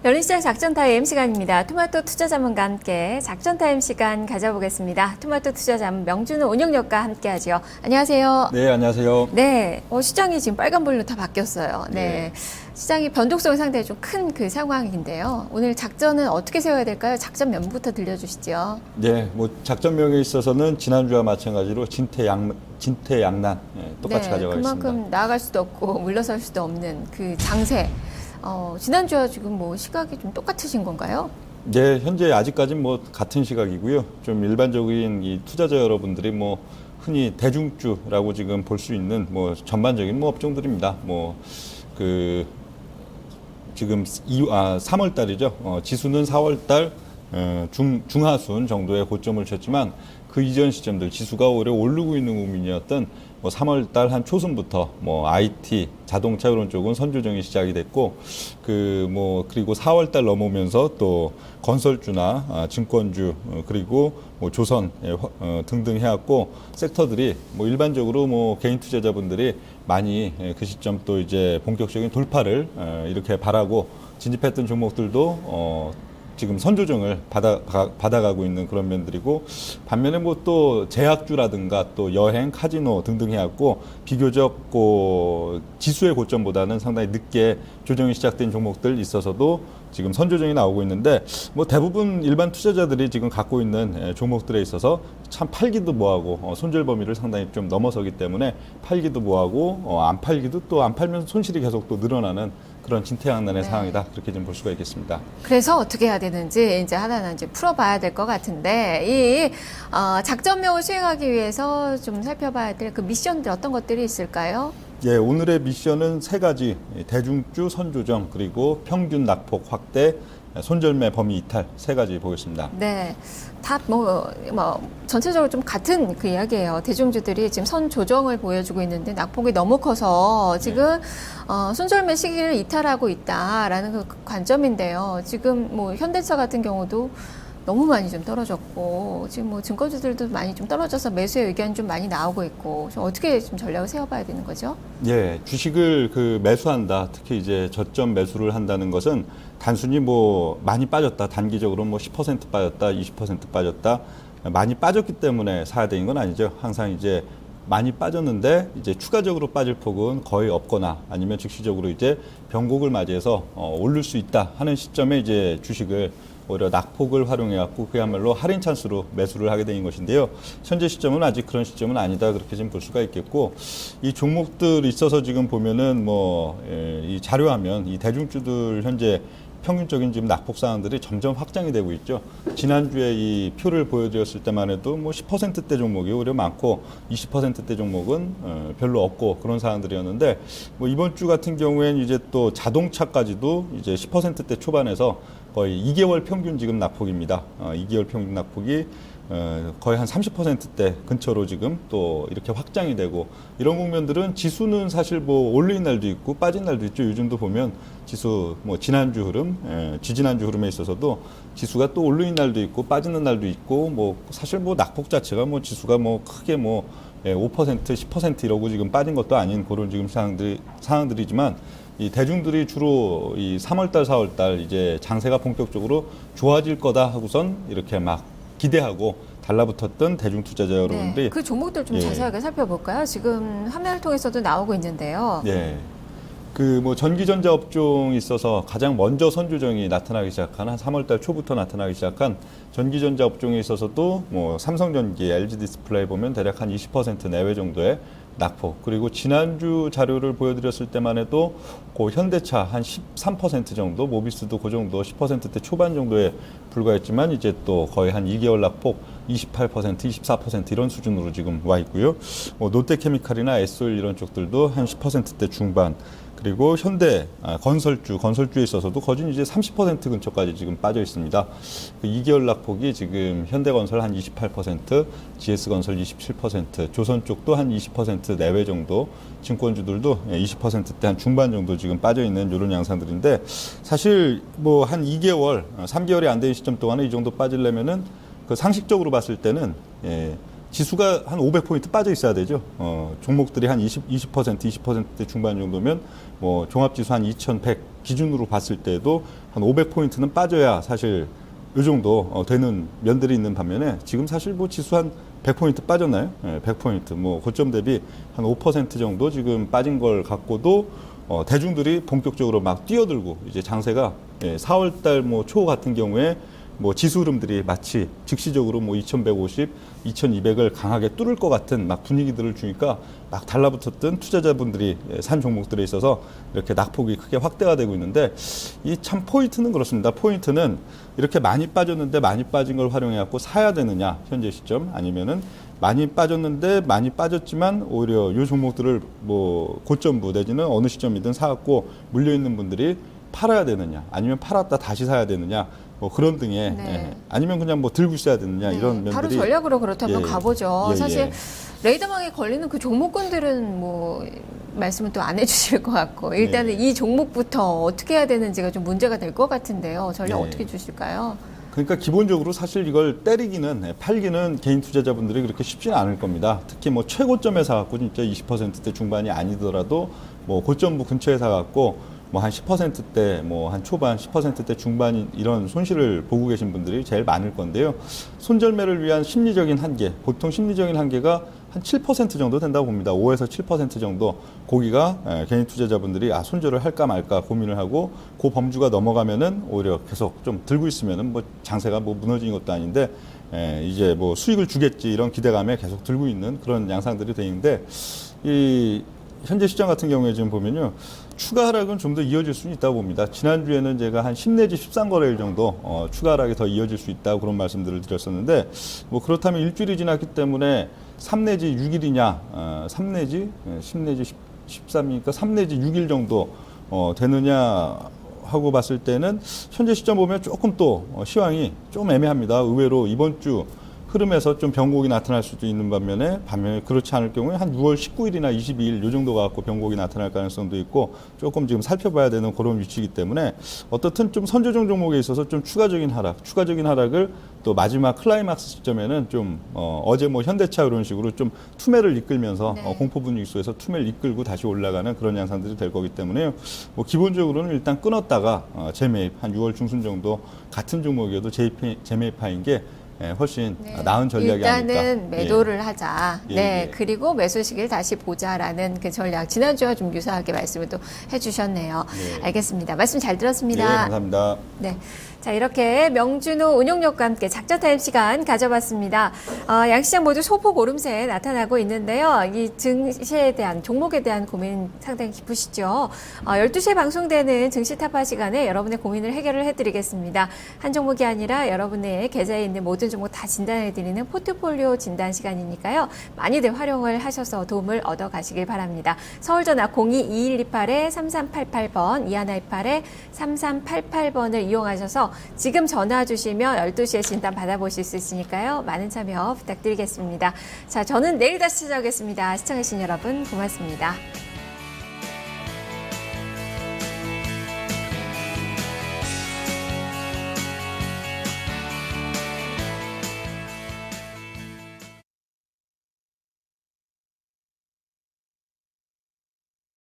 열린시장 작전타임 시간입니다. 토마토 투자자문과 함께 작전타임 시간 가져보겠습니다. 토마토 투자자문 명준호 운영력과 함께하죠. 안녕하세요. 네, 안녕하세요. 네, 시장이 지금 빨간불로 다 바뀌었어요. 네. 네. 시장이 변동성이 상당히 좀 큰 그 상황인데요. 오늘 작전은 어떻게 세워야 될까요? 작전 면부터 들려주시죠. 네, 뭐 작전명에 있어서는 지난주와 마찬가지로 진퇴양난 똑같이 가져가겠습니다. 그만큼 나아갈 수도 없고 물러설 수도 없는 그 장세. 지난주와 지금 뭐 시각이 좀 똑같으신 건가요? 네, 현재 아직까지는 뭐 같은 시각이고요. 좀 일반적인 이 투자자 여러분들이 뭐 흔히 대중주라고 지금 볼 수 있는 뭐 전반적인 뭐 업종들입니다. 뭐 지금 3월 달이죠. 지수는 4월 달 중하순 정도의 고점을 쳤지만 그 이전 시점들 지수가 오히려 오르고 있는 국면이었던 뭐 3월 달 한 초순부터 뭐 IT, 자동차 이런 쪽은 선조정이 시작이 됐고 그리고 4월 달 넘어오면서 또 건설주나 증권주 그리고 뭐 조선 등등 해왔고 섹터들이 뭐 일반적으로 뭐 개인 투자자분들이 많이 그 시점 또 이제 본격적인 돌파를 이렇게 바라고 진입했던 종목들도 지금 선조정을 받아가고 있는 그런 면들이고 반면에 뭐 또 제약주라든가 또 여행, 카지노 등등 해왔고 비교적 지수의 고점보다는 상당히 늦게 조정이 시작된 종목들 있어서도 지금 선조정이 나오고 있는데 뭐 대부분 일반 투자자들이 지금 갖고 있는 종목들에 있어서 참 팔기도 뭐하고 손절 범위를 상당히 좀 넘어서기 때문에 팔기도 뭐하고 안 팔기도 또 안 팔면서 손실이 계속 또 늘어나는 그런 진퇴양난의 상황이다. 그렇게 좀 볼 수가 있겠습니다. 그래서 어떻게 해야 되는지 이제 하나는 이제 풀어봐야 될 것 같은데 이 작전명을 수행하기 위해서 좀 살펴봐야 될 그 미션들 어떤 것들이 있을까요? 예, 오늘의 미션은 세 가지 대중주 선조정 그리고 평균 낙폭 확대 손절매 범위 이탈 세 가지 보겠습니다. 네, 다 전체적으로 좀 같은 그 이야기예요. 대중주들이 지금 선 조정을 보여주고 있는데 낙폭이 너무 커서 지금 손절매 시기를 이탈하고 있다라는 그 관점인데요. 지금 뭐 현대차 같은 경우도 너무 많이 좀 떨어졌고 지금 뭐 증권주들도 많이 좀 떨어져서 매수의 의견이 좀 많이 나오고 있고 좀 어떻게 좀 전략을 세워봐야 되는 거죠? 예, 주식을 매수한다. 특히 이제 저점 매수를 한다는 것은 단순히 뭐 많이 빠졌다. 단기적으로 뭐 10% 빠졌다, 20% 빠졌다. 많이 빠졌기 때문에 사야 되는 건 아니죠. 항상 이제 많이 빠졌는데 이제 추가적으로 빠질 폭은 거의 없거나 아니면 즉시적으로 이제 변곡을 맞이해서 오를 수 있다 하는 시점에 이제 주식을 오히려 낙폭을 활용해 갖고 그야말로 할인 찬스로 매수를 하게 된 것인데요. 현재 시점은 아직 그런 시점은 아니다 그렇게 좀 볼 수가 있겠고 이 종목들 있어서 지금 보면은 이 자료화면 이 대중주들 현재 평균적인 지금 낙폭 사항들이 점점 확장이 되고 있죠. 지난주에 이 표를 보여드렸을 때만 해도 뭐 10%대 종목이 오히려 많고 20%대 종목은 별로 없고 그런 사항들이었는데 뭐 이번 주 같은 경우에는 이제 또 자동차까지도 이제 10%대 초반에서 거의 2개월 평균 지금 낙폭입니다. 2개월 평균 낙폭이 거의 한 30%대 근처로 지금 또 이렇게 확장이 되고 이런 국면들은 지수는 사실 뭐 올린 날도 있고 빠진 날도 있죠. 요즘도 보면 지수 뭐 지난주 흐름, 지지난주 흐름에 있어서도 지수가 또 올린 날도 있고 빠지는 날도 있고 뭐 사실 뭐 낙폭 자체가 뭐 지수가 뭐 크게 뭐 5%, 10% 이러고 지금 빠진 것도 아닌 그런 지금 상황들이지만 이 대중들이 주로 이 3월달, 4월달 이제 장세가 본격적으로 좋아질 거다 하고선 이렇게 막 기대하고 달라붙었던 대중 투자자 여러분들이 그 종목들 좀 자세하게 살펴볼까요? 지금 화면을 통해서도 나오고 있는데요. 네. 뭐 전기전자 업종이 있어서 가장 먼저 선조정이 나타나기 시작한 한 3월달 초부터 나타나기 시작한 전기전자 업종에 있어서도 뭐 삼성전기, LG디스플레이 보면 대략 한 20% 내외 정도의 낙폭 그리고 지난주 자료를 보여드렸을 때만 해도 현대차 한 13% 정도 모비스도 그 정도 10%대 초반 정도에 불과했지만 이제 또 거의 한 2개월 낙폭 28%, 24% 이런 수준으로 지금 와 있고요. 롯데케미칼이나 에스올 이런 쪽들도 한 10%대 중반 그리고 현대 건설주에 있어서도 거진 이제 30% 근처까지 지금 빠져 있습니다. 그 2개월 낙폭이 지금 현대건설 한 28%, GS건설 27%, 조선 쪽도 한 20% 내외 정도, 증권주들도 20%대 한 중반 정도 지금 빠져 있는 이런 양상들인데 사실 뭐 한 2개월, 3개월이 안 되는 시점 동안에 이 정도 빠지려면은 그 상식적으로 봤을 때는 지수가 한 500포인트 빠져 있어야 되죠. 종목들이 한 20%, 20%대 중반 정도면 뭐 종합지수 한 2100 기준으로 봤을 때도 한 500포인트는 빠져야 사실 이 정도 되는 면들이 있는 반면에 지금 사실 뭐 지수 한 100포인트 빠졌나요? 100포인트. 뭐 고점 대비 한 5% 정도 지금 빠진 걸 갖고도 대중들이 본격적으로 막 뛰어들고 이제 장세가 4월 달 뭐 초 같은 경우에 뭐 지수 흐름들이 마치 즉시적으로 뭐 2150, 2200을 강하게 뚫을 것 같은 막 분위기들을 주니까 막 달라붙었던 투자자분들이 산 종목들에 있어서 이렇게 낙폭이 크게 확대가 되고 있는데 이 참 포인트는 그렇습니다. 포인트는 이렇게 많이 빠졌는데 많이 빠진 걸 활용해 갖고 사야 되느냐 현재 시점 아니면은 많이 빠졌는데 많이 빠졌지만 오히려 이 종목들을 뭐 고점부 내지는 어느 시점이든 사갖고 물려 있는 분들이 팔아야 되느냐 아니면 팔았다 다시 사야 되느냐 뭐 그런 등의 네. 아니면 그냥 뭐 들고 있어야 되느냐 이런 면들이 바로 전략으로 그렇다면 가보죠. 사실 예. 레이더망에 걸리는 그 종목군들은 뭐 말씀을 또 안 해주실 것 같고 일단은 이 종목부터 어떻게 해야 되는지가 좀 문제가 될 것 같은데요. 전략 예. 어떻게 주실까요? 그러니까 기본적으로 사실 이걸 때리기는 팔기는 개인 투자자분들이 그렇게 쉽지는 않을 겁니다. 특히 뭐 최고점에 사갖고 진짜 20%대 중반이 아니더라도 뭐 고점부 근처에 사갖고 뭐 한 10%대, 뭐 한 초반 10%대 중반 이런 손실을 보고 계신 분들이 제일 많을 건데요. 손절매를 위한 심리적인 한계, 보통 심리적인 한계가 한 7% 정도 된다고 봅니다. 5에서 7% 정도 고기가 개인 투자자분들이 손절을 할까 말까 고민을 하고 그 범주가 넘어가면은 오히려 계속 좀 들고 있으면은 뭐 장세가 뭐 무너지는 것도 아닌데 이제 뭐 수익을 주겠지 이런 기대감에 계속 들고 있는 그런 양상들이 되는데 이 현재 시장 같은 경우에 지금 보면요. 추가 하락은 좀 더 이어질 수는 있다고 봅니다. 지난주에는 제가 한 10 내지 13거래일 정도 추가 하락이 더 이어질 수 있다고 그런 말씀들을 드렸었는데 뭐 그렇다면 일주일이 지났기 때문에 3 내지 6일이냐 3 내지 10 내지 13이니까 3 내지 6일 정도 되느냐 하고 봤을 때는 현재 시점 보면 조금 또 시황이 좀 애매합니다. 의외로 이번 주 흐름에서 좀 변곡이 나타날 수도 있는 반면에 그렇지 않을 경우에 한 6월 19일이나 22일 요 정도 갖고 변곡이 나타날 가능성도 있고 조금 지금 살펴봐야 되는 그런 위치이기 때문에 어떻든 좀 선조정 종목에 있어서 좀 추가적인 하락을 또 마지막 클라이막스 시점에는 좀 어제 뭐 현대차 이런 식으로 좀 투매를 이끌면서 공포 분위기 속에서 투매를 이끌고 다시 올라가는 그런 양상들이 될 거기 때문에요. 뭐 기본적으로는 일단 끊었다가 재매입 한 6월 중순 정도 같은 종목이어도 재매입하는 게 훨씬 나은 전략이 아닐까. 일단은 매도를 하자. 그리고 매수 시기를 다시 보자라는 그 전략. 지난주와 좀 유사하게 말씀을 또 해주셨네요. 알겠습니다. 말씀 잘 들었습니다. 네, 감사합니다. 네. 자, 이렇게 명준호 운용력과 함께 작전타임 시간 가져봤습니다. 양시장 모두 소폭 오름세 나타나고 있는데요. 이 증시에 대한, 종목에 대한 고민 상당히 깊으시죠. 12시에 방송되는 증시 타파 시간에 여러분의 고민을 해결을 해드리겠습니다. 한 종목이 아니라 여러분의 계좌에 있는 모든 종목 다 진단해드리는 포트폴리오 진단 시간이니까요. 많이들 활용을 하셔서 도움을 얻어가시길 바랍니다. 서울전화 02-2128-3388번, 2128-3388번을 이용하셔서 지금 전화 주시면 12시에 진단 받아보실 수 있으니까요. 많은 참여 부탁드리겠습니다. 자, 저는 내일 다시 찾아오겠습니다. 시청해주신 여러분 고맙습니다.